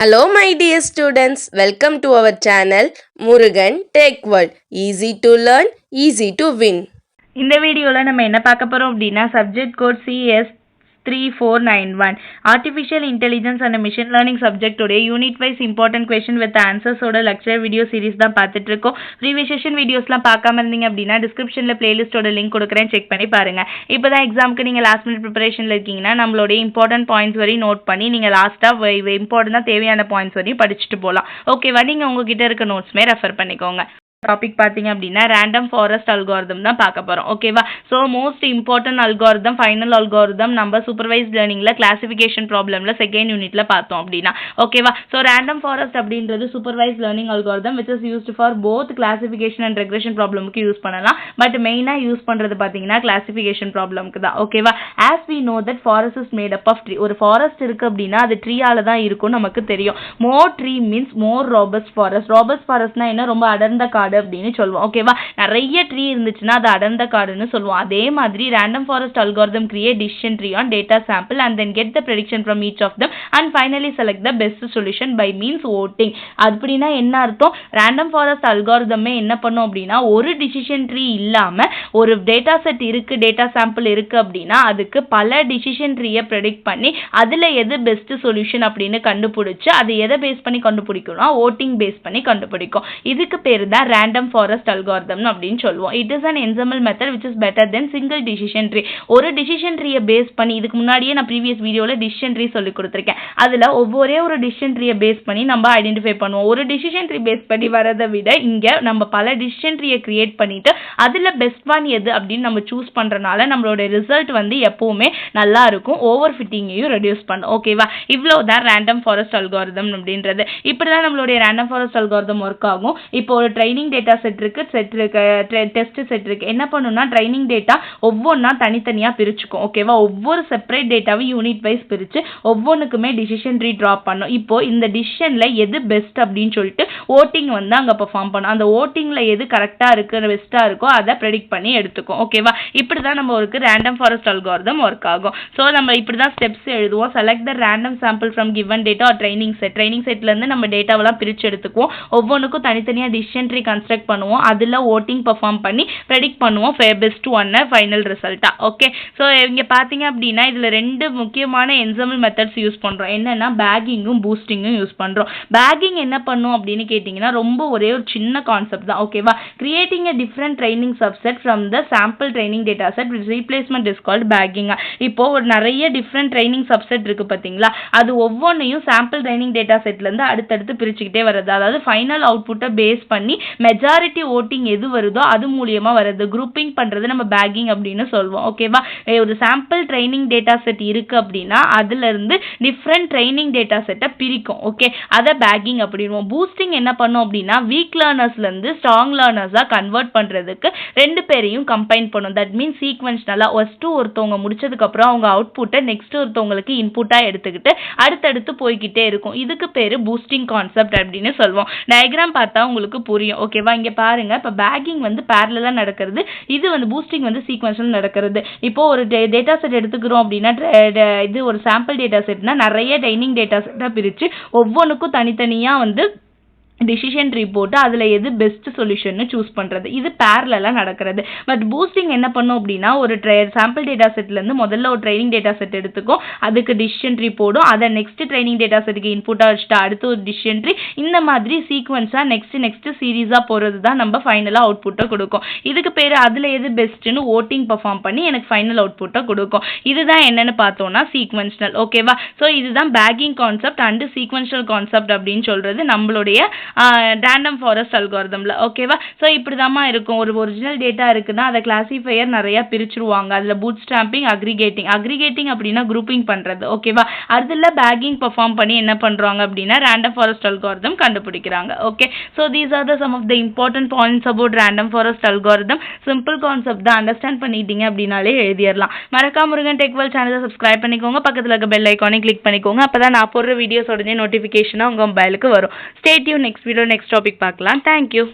Hello my dear students, welcome to our channel Murugan Tech World. Easy to learn, easy to win. இந்த வீடியோவில் நம்ம என்ன பார்க்க போகிறோம் அப்படின்னா subject code CS3491 artificial intelligence and machine learning சப்ஜெக்டோடைய unit wise important question with ஆன்சர்ஸோட lecture video series தான் பார்த்துட்டு இருக்கோம். ப்ரீவியஸ் செஷன் வீடியோஸ்லாம் பார்க்காம இருந்தீங்க அப்படின்னா டிஸ்கிரிப்ஷனில் பிளேலிஸ்டோட லிங்க் கொடுக்குறேன், செக் பண்ணி பாருங்க. இப்போ தான் எக்ஸாமுக்கு நீங்கள் லாஸ்ட் மினிட் ப்ரிப்பரேஷனில் இருக்கீங்கன்னா நம்மளுடைய இம்பார்ட்டன்ட் பாயிண்ட்ஸ் வரையும் நோட் பண்ணி நீங்கள் லாஸ்ட்டாக இம்பார்ட்டண்டாக தேவையான பாயிண்ட்ஸ் வரையும் படிச்சுட்டு போகலாம். ஓகேவா? நீங்கள் உங்ககிட்ட இருக்க நோட்ஸ்மே ரெஃபர் பண்ணிக்கோங்க. டாபிக் பார்த்தீங்க அப்படின்னா ரேண்டம் ஃபாரஸ்ட் அல்காரிதம் தான் பார்க்க போகிறோம். ஓகேவா? So most important algorithm, final algorithm நம்ம சூப்பர்வைஸ்ட் லேர்னிங்கில் கிளாசிஃபிகேஷன் ப்ராப்ளமில் செகண்ட் யூனிட்ல பார்த்தோம் அப்படின்னா. ஓகேவா? ஸோ ரேண்டம் ஃபாரஸ்ட் அப்படின்றது supervised learning algorithm which is used for both classification and regression ப்ராப்ளமுக்கு யூஸ் பண்ணலாம். பட் மெயினாக யூஸ் பண்ணுறது பார்த்தீங்கன்னா கிளாசிஃபிகேஷன் ப்ராப்ளமுக்கு தான். ஓகேவா? As we know that forest is made up of tree. ஒரு ஃபாரஸ்ட் இருக்குது அப்படின்னா அது ட்ரீயால தான் இருக்கும் நமக்கு தெரியும். மோர் ட்ரீ மீன்ஸ் மோர் ராபஸ்ட் ஃபாரஸ்ட். ராபஸ்ட் ஃபாரஸ்ட்னா என்ன? ரொம்ப அடர்ந்த காடு அப்படின்னு சொல்லுவோம். ஓகேவா? நிறைய ட்ரீ இருந்துச்சுன்னா அது அடர்ந்த காடுன்னு சொல்லுவோம். அதே மாதிரி random forest algorithm create decision tree on data sample and then get the prediction from each of them and finally select the best solution by means voting. அப்படின்னா என்ன அர்த்தம்? ரேண்டம் ஃபாரஸ்ட் அல்காரிதமே என்ன பண்ணும் அப்படின்னா ஒரு டிசிஷன் ட்ரீ இல்லாம ஒரு data set இருக்கு, டேட்டா சாம்பிள் இருக்கு அப்படின்னா அதுக்கு பல டிசிஷன் ட்ரீயை ப்ரெடிக்ட் பண்ணி அதுல எது பெஸ்ட் சொல்யூஷன் அப்படின்னு கண்டுபிடிச்சு அது எதை பேஸ் பண்ணி கண்டுபிடிக்கணும்? voting பேஸ் பண்ணி கண்டுபிடிக்கும். இதுக்கு பேரு தான் ரேண்டம் ஃபாரஸ்ட் அல்காரிதம் அப்படின்னு சொல்லுவோம். It is an ensemble method which is better than single decision tree. ஒரு டிசிஷன் ட்ரீயை பேஸ் பண்ணி இதுக்கு முன்னாடியே நான் ப்ரீவியஸ் வீடியோல டிசிஷன் ட்ரீ சொல்லி கொடுத்துருக்கேன். அதுல ஒவ்வொரு ஒரு டிசிஷன் ட்ரீயை பேஸ் பண்ணி நம்ம ஐடென்டிஃபை பண்ணுவோம். ஒரு டிசிஷன் ட்ரீ பேஸ் பண்ணி வரதை விட இங்க நம்ம பல டிசிஷன் ட்ரீயை கிரியேட் பண்ணிட்டு அதுல பெஸ்ட் ஒன் எது அப்படின்னு நம்ம சூஸ் பண்றதுனால நம்மளோட ரிசல்ட் எப்பவுமே நல்லா இருக்கும். ஓவர் ஃபிட்டிங்கையும் ரெடியூஸ் பண்ணும். ஓகேவா? இவ்வளவுதான் ரேண்டம் ஃபாரஸ்ட் அல்காரிதம் அப்படின்றது. இப்படிதான் நம்மளுடைய ரேண்டம் ஃபாரஸ்ட் அல்காரிதம் ஒர்க் ஆகும். இப்போ ஒரு ட்ரைனிங் டேட்டா செட் இருக்கு, டெஸ்ட் செட் இருக்கு. என்ன பண்ணும்னா ட்ரைனிங் டேட்டா ஒவ்வொன்றா தனித்தனியா பிரிச்சுக்கும். ஓகேவா? ஒவ்வொரு செப்பரேட் டேட்டாவும் யூனிட் வைஸ் பிரிச்சு ஒவ்வொன்றுக்குமே டிசிஷன் ட்ரீ டிரா பண்ணும். இப்போ இந்த டிசிஷன்ல எது பெஸ்ட் அப்படின்னு சொல்லிட்டு ஓட்டிங் அங்க பெர்ஃபார்ம் பண்ணும். அந்த ஓட்டிங்ல எது கரெக்டா இருக்கு, பெஸ்டா இருக்கோ அதை ப்ரெடிக்ட் பண்ணி எடுத்துக்கும். ஓகேவா? இப்படிதான் நம்ம ஒரு ரேண்டம் ஃபாரஸ்ட் அல்காரிதம் ஒர்க் ஆகும். ஸோ நம்ம இப்படிதான் ஸ்டெப்ஸ் எழுதுவோம். Select the random sample from given data or training set. Training செட்ல இருந்து நம்ம டேட்டாவெல்லாம் பிரிச்சு எடுத்துக்குவோம். ஒவ்வொன்றுக்கும் தனித்தனியா டிசிஷன் ட்ரீ கன்ஸ்ட்ரக்ட் பண்ணுவோம். அதுல ஓட்டிங் பெர்ஃபார்ம் பண்ணி ப்ரெடிக்ட் பண்ணுவோம் பெஸ்ட் ஒன் ஃபைனல் ரிசல்ட்டா. ஓகே? ஸோ இங்க பாத்தீங்க அப்படின்னா இதுல ரெண்டு முக்கியமான என்சம்பிள் மெத்தட்ஸ் யூஸ் பண்றோம். என்னன்னா பேக்கிங்கும் பூஸ்டிங்கும் யூஸ் பண்றோம். பேக்கிங் என்ன பண்ணும் அப்படின்னு கேட்டீங்கன்னா ரொம்ப ஒரே ஒரு சின்ன கான்செப்ட் தான். ஓகேவா? Creating a different training subset from the sample training data set with replacement is called bagging. இப்போ ஒரு நிறைய டிஃப்ரெண்ட் ட்ரைனிங் சப்செட் இருக்கு பாத்தீங்களா? அது ஒவ்வொன்றையும் சாம்பிள் ட்ரைனிங் டேட்டா செட்ல இருந்து அடுத்தடுத்து பிரிச்சுக்கிட்டே வருது. அதாவது ஃபைனல் அவுட்புட்டை பேஸ் பண்ணி மெஜாரிட்டி ஓட்டிங் எது வருதோ அது மூலியமா வருது. குரூப்பிங் பண்றது நம்ம பேக்கிங் அப்படின்னு சொல்லுவோம். ஓகேவா? ஒரு சாம்பிள் ட்ரைனிங் டேட்டா செட் இருக்கு அப்படின்னா அதுல இருந்து டிஃப்ரெண்ட் ட்ரைனிங் டேட்டா செட்டை பிரிக்கும். ஓகே? அதை பேக்கிங் அப்படின்வோம். பூஸ்டிங் என்ன பண்ணும் அப்படின்னா வீக் லேர்னர்ஸ்ல இருந்து ஸ்ட்ராங் லேர்னர்ஸா கன்வெர்ட் பண்றதுக்கு ரெண்டு பேரையும் கம்பைன் பண்ணும். தட் மீன்ஸ் சீக்வென்ஷனலா ஃபர்ஸ்ட் ஒருத்தவங்க முடிச்சதுக்கு அப்புறம் அவங்க அவுட்புட்டை நெக்ஸ்ட் ஒருத்தவங்களுக்கு இன்புட்டா எடுத்துக்கிட்டு அடுத்தடுத்து போய்கிட்டே இருக்கும். இதுக்கு பேரு பூஸ்டிங் கான்செப்ட் அப்படின்னு சொல்லுவோம். டயக்ராம் பார்த்தா உங்களுக்கு புரியும். ஓகேவா? இங்க பாருங்க. இப்ப பேக்கிங் பேரலலா நடக்கிறது, இது பூஸ்டிங் சீக்வென்ஷனல் நடக்கிறது. இப்போ ஒரு டேட்டா செட் எடுத்துக்கிறோம் அப்படின்னா இது ஒரு சாம்பிள் டேட்டா செட்னா நிறைய ட்ரைனிங் டேட்டா செட்டா பிரிச்சு ஒவ்வொன்றுக்கும் தனித்தனியா டிசிஷன் ட்ரீ போட்டு அதில் எது பெஸ்ட் சொல்யூஷன் சூஸ் பண்ணுறது. இது பேரலா நடக்கிறது. பட் பூஸ்டிங் என்ன பண்ணும் அப்படின்னா ஒரு சாம்பிள் டேட்டா செட்லேருந்து முதல்ல ஒரு ட்ரைனிங் டேட்டா செட் எடுத்துக்கும், அதுக்கு டிசிஷன் ட்ரீ போடும், அதை நெக்ஸ்ட் ட்ரைனிங் டேட்டா செட்டுக்கு இன்புட்டாக வச்சுட்டு அடுத்து ஒரு டிசிஷன் ட்ரீ, இந்த மாதிரி சீக்வன்ஸாக நெக்ஸ்ட் சீரீஸாக போகிறது தான் நம்ம ஃபைனலாக அவுட்புட்டை கொடுக்கும். இதுக்கு பேர் அதில் எது பெஸ்ட்டுன்னு ஓட்டிங் பெர்ஃபார்ம் பண்ணி எனக்கு ஃபைனல் அவுட்புட்டை கொடுக்கும். இதுதான் என்னன்னு பார்த்தோம்னா சீக்வென்ஷனல். ஓகேவா? ஸோ இதுதான் பேக்கிங் கான்செப்ட் அண்ட் சீக்வென்ஷனல் கான்செப்ட் அப்படின்னு சொல்றது நம்மளுடைய ரேண்டம் ஃபாரஸ்ட் அல்காரிதம்ல. ஓகேவா? ஸோ இப்படிதாம்மா இருக்கும். ஒரு ஒரிஜினல் டேட்டா இருக்குன்னா அதை கிளாசிஃபையர் நிறைய பிரிச்சுருவாங்க. அதுல பூட் ஸ்டாம்பிங், அக்ரிகேட்டிங் அப்படின்னா குரூப்பிங் பண்றது. ஓகேவா? அதுல பேக்கிங் பெர்ஃபார்ம் பண்ணி என்ன பண்றாங்க அப்படின்னா ரேண்டம் ஃபாரஸ்ட் அல்காரிதம் கண்டுபிடிக்கிறாங்க. Okay? So these are the some of the important points about random forest algorithm. Simple concept தான், அண்டர்ஸ்டாண்ட் பண்ணிட்டீங்க அப்படின்னாலே எழுதிடலாம். மறக்காம முருகன் டெக் வேர்ல்ட் சேனலை சப்ஸ்கிரைப் பண்ணிக்கோங்க. பக்கத்துல இருக்க பெல் ஐக்கானை கிளிக் பண்ணிக்கோங்க. அப்பதான் நான் போடுற வீடியோஸ் உடனே நோட்டிஃபிகேஷனா உங்க மொபைலுக்கு வரும். Stay tune. Next video next topic பார்க்கலாம். தேங்க்யூ.